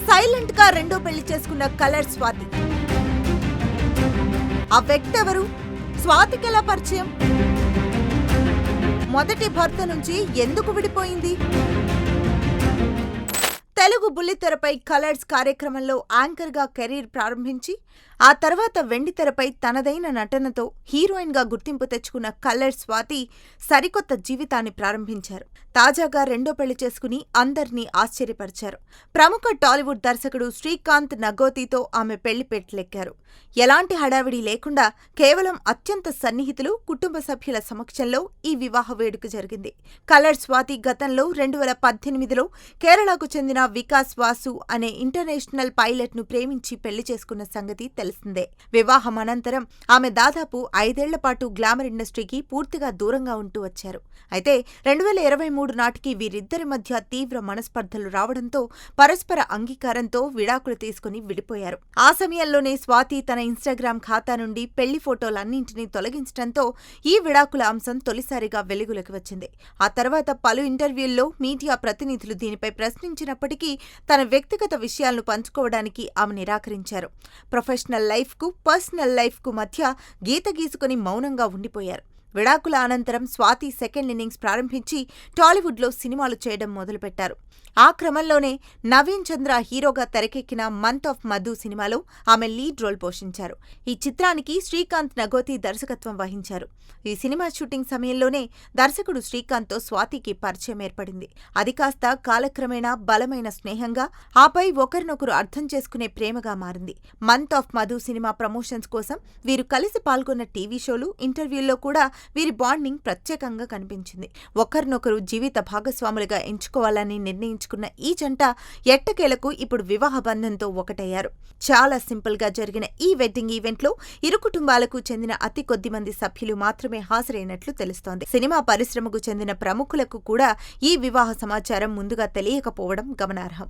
Silent గా రెండో పెళ్లి చేసుకున్న కలర్ స్వాతి. ఆ వ్యక్తి ఎవరు? స్వాతికి ఎలా పరిచయం? మొదటి భర్త నుంచి ఎందుకు విడిపోయింది? తెలుగు బుల్లితెరపై కలర్స్ కార్యక్రమంలో యాంకర్ గా కెరీర్ ప్రారంభించి ఆ తర్వాత వెండితెరపై తనదైన నటనతో హీరోయిన్ గా గుర్తింపు తెచ్చుకున్న కలర్స్ స్వాతి సరికొత్త జీవితాన్ని ప్రారంభించారు. తాజాగా రెండో పెళ్లి చేసుకుని అందర్నీ ఆశ్చర్యపరిచారు. ప్రముఖ టాలీవుడ్ దర్శకుడు శ్రీకాంత్ నగోతీతో ఆమె పెళ్లి పెట్టలెక్కారు. ఎలాంటి హడావిడి లేకుండా కేవలం అత్యంత సన్నిహితులు, కుటుంబ సభ్యుల సమక్షంలో ఈ వివాహ వేడుక జరిగింది. కలర్స్ స్వాతి గతంలో 2018లో కేరళకు చెందిన వికాస్ వాసు అనే ఇంటర్నేషనల్ పైలట్ ను ప్రేమించి పెళ్లి చేసుకున్న సంగతి తెలిసిందే. వివాహం అనంతరం ఆమె దాదాపు 5 ఏళ్ల పాటు గ్లామర్ ఇండస్ట్రీకి పూర్తిగా దూరంగా ఉంటూ వచ్చారు. అయితే 2023 నాటికి వీరిద్దరి మధ్య తీవ్ర మనస్పర్ధలు రావడంతో పరస్పర అంగీకారంతో విడాకులు తీసుకుని విడిపోయారు. ఆ సమయంలోనే స్వాతి తన ఇన్స్టాగ్రామ్ ఖాతా నుండి పెళ్లి ఫోటోలన్నింటినీ తొలగించడంతో ఈ విడాకుల అంశం తొలిసారిగా వెలుగులోకి వచ్చింది. ఆ తర్వాత పలు ఇంటర్వ్యూల్లో మీడియా ప్రతినిధులు దీనిపై ప్రశ్నించినప్పటికీ తన వ్యక్తిగత విషయాలను పంచుకోవడానికి ఆమె నిరాకరించారు. ప్రొఫెషనల్ లైఫ్ కు, పర్సనల్ లైఫ్ కు మధ్య గీత గీసుకుని మౌనంగా ఉండిపోయారు. విడాకుల అనంతరం స్వాతి సెకండ్ ఇన్నింగ్స్ ప్రారంభించి టాలీవుడ్లో సినిమాలు చేయడం మొదలుపెట్టారు. ఆ క్రమంలోనే నవీన్ చంద్ర హీరోగా తెరకెక్కిన మంత్ ఆఫ్ మధు సినిమాలో ఆమె లీడ్ రోల్ పోషించారు. ఈ చిత్రానికి శ్రీకాంత్ నగోతి దర్శకత్వం వహించారు. ఈ సినిమా షూటింగ్ సమయంలోనే దర్శకుడు శ్రీకాంత్తో స్వాతికి పరిచయం ఏర్పడింది. అది కాస్త కాలక్రమేణా బలమైన స్నేహంగా, ఆపై ఒకరినొకరు అర్థం చేసుకునే ప్రేమగా మారింది. Month of Madhu cinema promotions కోసం వీరు కలిసి పాల్గొన్న టీవీ షోలు, ఇంటర్వ్యూల్లో కూడా వీరి బాండింగ్ ప్రత్యేకంగా కనిపించింది. ఒకరినొకరు జీవిత భాగస్వాములుగా ఎంచుకోవాలని నిర్ణయించుకున్న ఈ జంట ఎట్టకేలకు ఇప్పుడు వివాహ బంధంతో ఒకటయ్యారు. చాలా సింపుల్ గా జరిగిన ఈ వెడ్డింగ్ ఈవెంట్లో ఇరు కుటుంబాలకు చెందిన అతి కొద్ది మంది సభ్యులు మాత్రమే హాజరైనట్లు తెలుస్తోంది. సినిమా పరిశ్రమకు చెందిన ప్రముఖులకు కూడా ఈ వివాహ సమాచారం ముందుగా తెలియకపోవడం గమనార్హం.